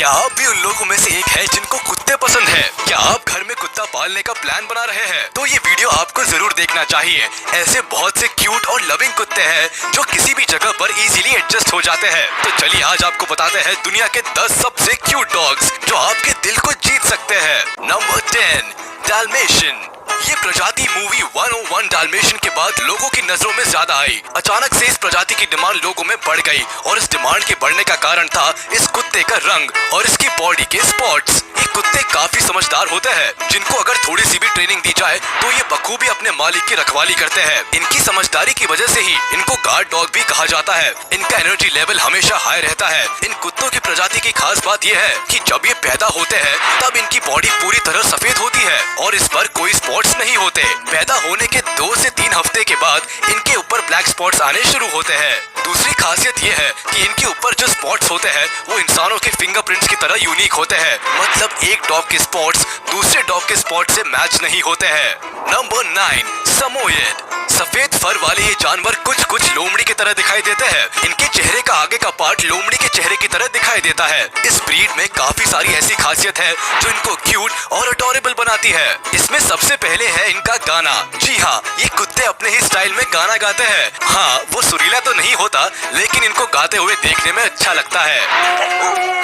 क्या आप भी उन लोगों में से एक है जिनको कुत्ते पसंद है? क्या आप घर में कुत्ता पालने का प्लान बना रहे हैं? तो ये वीडियो आपको जरूर देखना चाहिए। ऐसे बहुत से क्यूट और लविंग कुत्ते हैं जो किसी भी जगह पर इजीली एडजस्ट हो जाते हैं। तो चलिए आज आपको बताते हैं दुनिया के 10 सबसे क्यूट डॉग्स जो आपके दिल को जीत सकते हैं। Number 10, Dalmatian. ये प्रजाति मूवी 101 डाल्मेशियन के बाद लोगों की नजरों में ज्यादा आई। अचानक से इस प्रजाति की डिमांड लोगों में बढ़ गई और इस डिमांड के बढ़ने का कारण था इस कुत्ते का रंग और इसकी बॉडी के स्पॉट्स। ये कुत्ते काफी समझदार होते हैं जिनको अगर थोड़ी सी भी ट्रेनिंग दी जाए तो ये बखूबी अपने मालिक की रखवाली करते हैं। इनकी समझदारी की वजह से ही इनको गार्ड डॉग भी कहा जाता है। इनका एनर्जी लेवल हमेशा हाई रहता है। इन कुत्तों की प्रजाति की खास बात यह है कि जब ये पैदा होते हैं तब इनकी बॉडी पूरी तरह सफेद होती है और इस पर कोई स्पॉट्स नहीं होते। पैदा होने के 2 से 3 हफ्ते के बाद इनके ऊपर ब्लैक स्पॉट्स आने शुरू होते हैं। दूसरी खासियत ये है कि इनके ऊपर जो स्पॉट्स होते हैं वो इंसानों के फिंगरप्रिंट्स की तरह यूनिक होते हैं। मतलब एक डॉग के स्पॉट्स दूसरे डॉग के स्पॉट से मैच नहीं होते हैं। नंबर 9, समोयेड। सफेद फर वाले ये जानवर कुछ लोमड़ी की तरह दिखाई देते हैं। इनके चेहरे का आगे का पार्ट लोमड़ी के चेहरे की तरह दिखाई देता है। इस ब्रीड में काफी सारी ऐसी खासियत है जो इनको क्यूट और अडोरेबल बनाती है। इसमें सबसे पहले है इनका गाना। जी हाँ, ये कुत्ते अपने ही स्टाइल में गाना गाते हैं। हाँ, वो सुरीला तो नहीं होता लेकिन इनको गाते हुए देखने में अच्छा लगता है।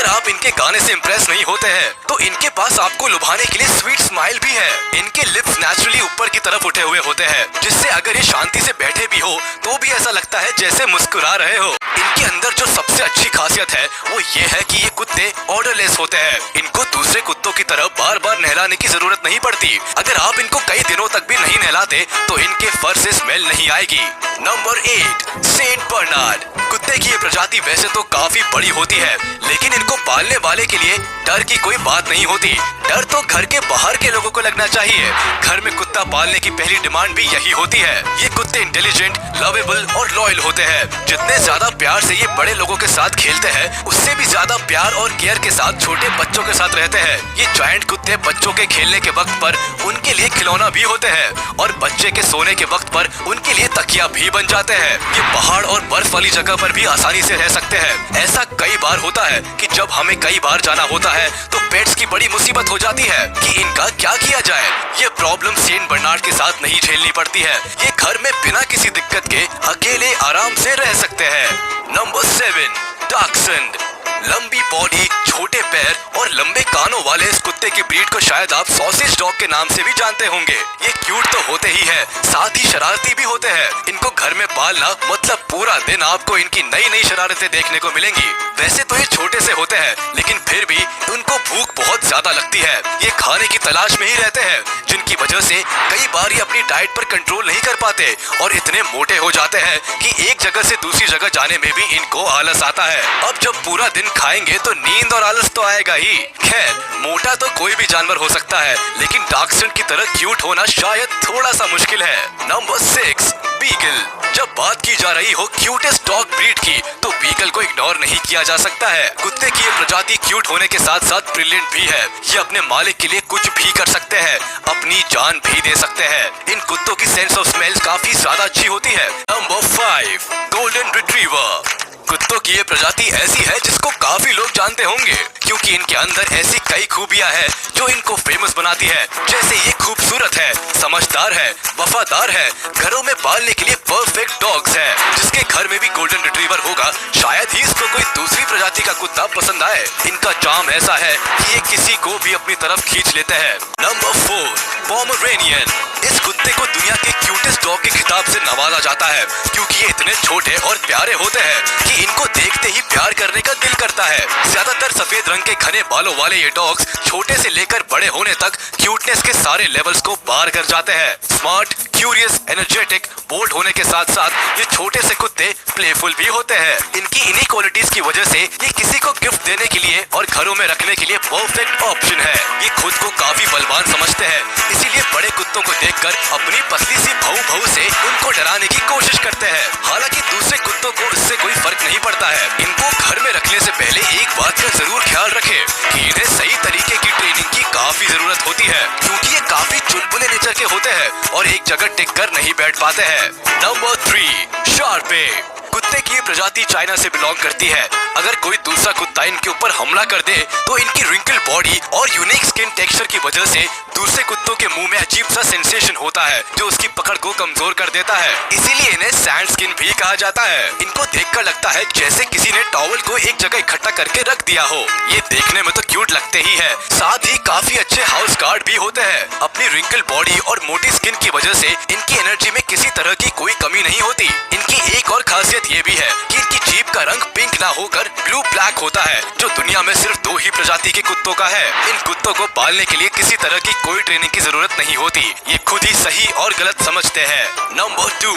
आप इनके गाने से इम्प्रेस नहीं होते हैं तो इनके पास आपको लुभाने के लिए स्वीट स्माइल भी है। इनके लिप्स नेचुरली ऊपर की तरफ उठे हुए होते हैं जिससे अगर ये शांति से बैठे भी हो तो भी ऐसा लगता है जैसे मुस्कुरा रहे हो। इनके अंदर जो सबसे अच्छी खासियत है वो ये है कि ये कुत्ते ऑर्डरलेस होते हैं। इनको दूसरे कुत्तों की तरह बार बार नहलाने की जरूरत नहीं पड़ती। अगर आप इनको कई दिनों तक भी नहीं नहलाते तो इनके फर से स्मेल नहीं आएगी। Number 8, Saint Bernard. कुत्ते की ये प्रजाति वैसे तो काफी बड़ी होती है लेकिन इनको पालने वाले के लिए डर की कोई बात नहीं होती। डर तो घर के बाहर के लोगों को लगना चाहिए। घर में कुत्ता पालने की पहली डिमांड भी यही होती है। ये कुत्ते इंटेलिजेंट, लवेबल और लॉयल होते हैं। जितने ज्यादा प्यार से ये बड़े लोगों के साथ खेलते हैं उससे भी ज्यादा प्यार और केयर के साथ छोटे बच्चों के साथ रहते हैं। ये जायंट कुत्ते बच्चों के खेलने के वक्त पर उनके लिए खिलौना भी होते हैं और बच्चे के सोने के वक्त पर उनके लिए तकिया भी बन जाते हैं। ये पहाड़ और बर्फ वाली जगह पर भी आसानी से रह सकते हैं। ऐसा कई बार होता है कि जब हमें कई बार जाना होता है तो पेट्स की बड़ी मुसीबत हो जाती है कि इनका क्या किया जाए। ये प्रॉब्लम सेंट बर्नार्ड के साथ नहीं झेलनी पड़ती है। ये घर में बिना किसी दिक्कत के अकेले आराम से रह सकते हैं। नंबर 7, डॉक्संड। लंबी बॉडी, छोटे पैर और लंबे कानों वाले इस कुत्ते की ब्रीड को शायद आप सॉसेज डॉग के नाम से भी जानते होंगे। ये क्यूट तो होते ही है, साथ ही शरारती भी होते हैं। इनको घर में पालना मतलब पूरा दिन आपको इनकी नई नई शरारतें देखने को मिलेंगी। वैसे तो ये छोटे से होते हैं लेकिन फिर भी उनको भूख बहुत ज्यादा लगती है। ये खाने की तलाश में ही रहते हैं जिनकी वजह से कई बार ये अपनी डाइट पर कंट्रोल नहीं कर पाते और इतने मोटे हो जाते हैं कि एक जगह से दूसरी जगह जाने में भी इनको आलस आता है। अब जब पूरा दिन खाएंगे तो नींद और आलस तो आएगा ही। खैर, मोटा तो कोई भी जानवर हो सकता है लेकिन डॉक्संड की तरह क्यूट होना शायद थोड़ा सा मुश्किल है। Number 6, beagle. जब बात की जा रही हो क्यूटेस्ट डॉग ब्रीड की तो बीगल को इग्नोर नहीं किया जा सकता है। कुत्ते की ये प्रजाति क्यूट होने के साथ साथ ब्रिलियंट भी है। ये अपने मालिक के लिए कुछ भी कर सकते हैं, अपनी जान भी दे सकते हैं। इन कुत्तों की सेंस ऑफ स्मेल काफी ज्यादा अच्छी होती है। Number 5, golden retriever. कुत्तों की ये प्रजाति ऐसी है जिसको काफी लोग जानते होंगे क्योंकि इनके अंदर ऐसी कई खूबियां हैं जो इनको फेमस बनाती है। जैसे ये खूबसूरत है, समझदार है, वफादार है, घरों में पालने के लिए परफेक्ट डॉग्स है। जिसके घर में भी गोल्डन रिट्रीवर होगा शायद ही इसको कोई दूसरी प्रजाति का कुत्ता पसंद आए। इनका चार्म ऐसा है कि ये किसी को भी अपनी तरफ खींच लेते हैं। Number 4, Pomeranian. इस कुत्ते को दुनिया के क्यूटेस्ट डॉग के खिताब से नवाजा जाता है क्योंकि ये इतने छोटे और प्यारे होते हैं कि इनको देखते ही प्यार करने का दिल करता है। ज्यादातर सफेद रंग के घने बालों वाले ये डॉग्स छोटे से लेकर बड़े होने तक क्यूटनेस के सारे लेवल्स को पार कर जाते हैं। स्मार्ट, क्यूरियस, एनर्जेटिक, बोल्ड होने के साथ साथ ये छोटे से कुत्ते प्लेफुल भी होते हैं। इनकी इन्हीं क्वालिटीज की वजह से ये किसी को गिफ्ट देने के लिए और घरों में रखने के लिए परफेक्ट ऑप्शन है। ये खुद को काफी बलवान समझते हैं इसीलिए बड़े कुत्तों को देखकर अपनी पतली सी भौं से उनको डराने की कोशिश करते हैं। हालांकि दूसरे कुत्तों को इससे कोई फर्क नहीं पड़ता है। इनको घर में रखने से पहले एक बात का जरूर ख्याल रखें कि इन्हें सही तरीके की ट्रेनिंग की काफी जरूरत होती है क्योंकि ये काफी चुलबुले नेचर के होते हैं और एक जगह टिक कर नहीं बैठ पाते हैं। Number 3, Sharpe. कुत्ते कुत्ते की ये प्रजाति चाइना से बिलोंग करती है। अगर कोई दूसरा कुत्ता इनके ऊपर हमला कर दे तो इनकी रिंकल बॉडी और यूनिक स्किन टेक्सचर की वजह से दूसरे कुत्तों के मुंह में अजीब सा सेंसेशन होता है जो उसकी पकड़ को कमजोर कर देता है। इसीलिए इन्हें सैंड स्किन भी कहा जाता है। इनको देखकर लगता है जैसे किसी ने टॉवल को एक जगह इकट्ठा करके रख दिया हो। ये देखने में तो क्यूट लगते ही है, साथ ही काफी अच्छे हाउस गार्ड भी होते हैं। अपनी रिंकल बॉडी और मोटी स्किन की वजह से इनकी एनर्जी में किसी तरह की कोई कमी नहीं होती। इनकी एक और खासियत ये भी है कि इनकी जीभ का रंग पिंक ना होकर ब्लू ब्लैक होता है, जो दुनिया में सिर्फ 2 ही प्रजाति के कुत्तों का है। इन कुत्तों को पालने के लिए किसी तरह की कोई ट्रेनिंग की जरूरत नहीं होती, ये खुद ही सही और गलत समझते हैं। Number 2,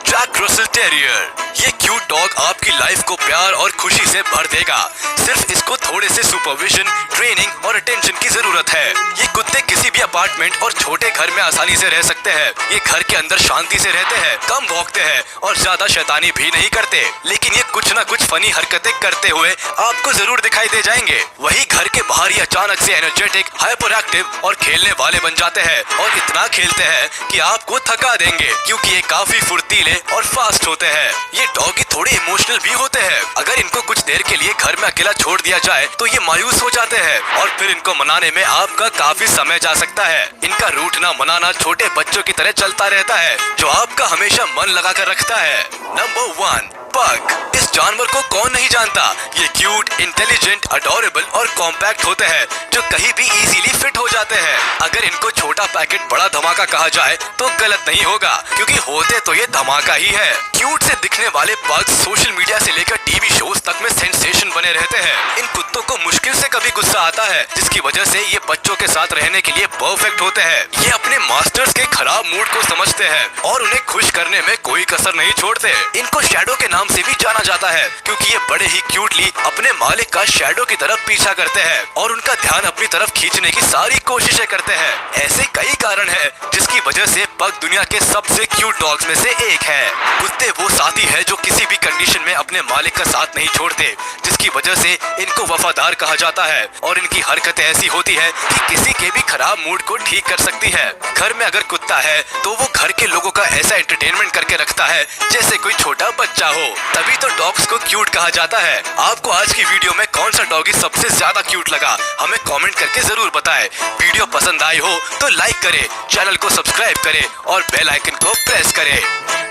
Jack Russell terrier. ये क्यूट डॉग आपकी लाइफ को प्यार और खुशी से भर देगा। सिर्फ इसको थोड़े से सुपरविजन, ट्रेनिंग और अटेंशन की जरूरत है। ये कुत्ते किसी भी अपार्टमेंट और छोटे घर में आसानी से रह सकते हैं। ये घर के अंदर शांति से रहते हैं, कम भौंकते हैं और ज्यादा शैतानी भी नहीं करते। लेकिन ये कुछ न कुछ फनी हरकतें करते हुए आपको जरूर दिखाई दे जाएंगे। वही घर के बाहर ही अचानक से एनर्जेटिक, हाइपर एक्टिव और खेलने वाले बन जाते हैं और इतना खेलते हैं कि आपको थका देंगे, क्योंकि ये काफी फुर्तीले और फास्ट होते हैं। ये डॉगी थोड़े इमोशनल भी होते हैं। अगर इनको कुछ देर के लिए घर में अकेला छोड़ दिया जाए तो ये मायूस हो जाते हैं और फिर इनको मनाने में आपका काफी समय जा सकता है। इनका रूठना मनाना छोटे बच्चों की तरह चलता रहता है, जो आपका हमेशा मन लगा कर रखता है। नंबर 1, पग। इस जानवर को कौन नहीं जानता। ये क्यूट, इंटेलिजेंट, अडोरेबल और कॉम्पैक्ट होते हैं, जो कहीं भी इजीली फिट हो जाते हैं। अगर इनको छोटा पैकेट बड़ा धमाका कहा जाए तो गलत नहीं होगा, क्योंकि होते तो ये धमाका ही है। क्यूट से दिखने वाले पग्स सोशल मीडिया से लेकर टीवी शोज तक में सेंसेशन बने रहते हैं। इन कुत्तों को मुश्किल से कभी गुस्सा आता है, जिसकी वजह से ये बच्चों के साथ रहने के लिए परफेक्ट होते हैं। ये अपने मास्टर्स के खराब मूड को समझते हैं और उन्हें खुश करने में कोई कसर नहीं छोड़ते। इनको शैडो के नाम से भी जाना जाता है, क्योंकि ये बड़े ही क्यूटली अपने मालिक का शैडो की तरफ पीछा करते हैं और उनका ध्यान अपनी तरफ खींचने की सारी कोशिशें करते हैं। ऐसे कई कारण हैं जिसकी वजह से पग दुनिया के सबसे क्यूट डॉग्स में से एक है। कुत्ते वो साथी है जो किसी भी कंडीशन में अपने मालिक का साथ नहीं छोड़ते, जिसकी वजह से इनको वफादार कहा जाता है और इनकी हरकतें ऐसी होती है कि किसी के भी खराब मूड को ठीक कर सकती है। घर में अगर कुत्ता है तो वो घर के लोगों का ऐसा एंटरटेनमेंट करके रखता है जैसे कोई छोटा बच्चा हो। तभी तो डॉग्स को क्यूट कहा जाता है। आपको आज की वीडियो में कौन सा डॉगी सबसे ज्यादा क्यूट लगा, हमें कमेंट करके जरूर बताएं। वीडियो पसंद आई हो तो लाइक करें, चैनल को सब्सक्राइब करें और बेल आइकन को प्रेस करें।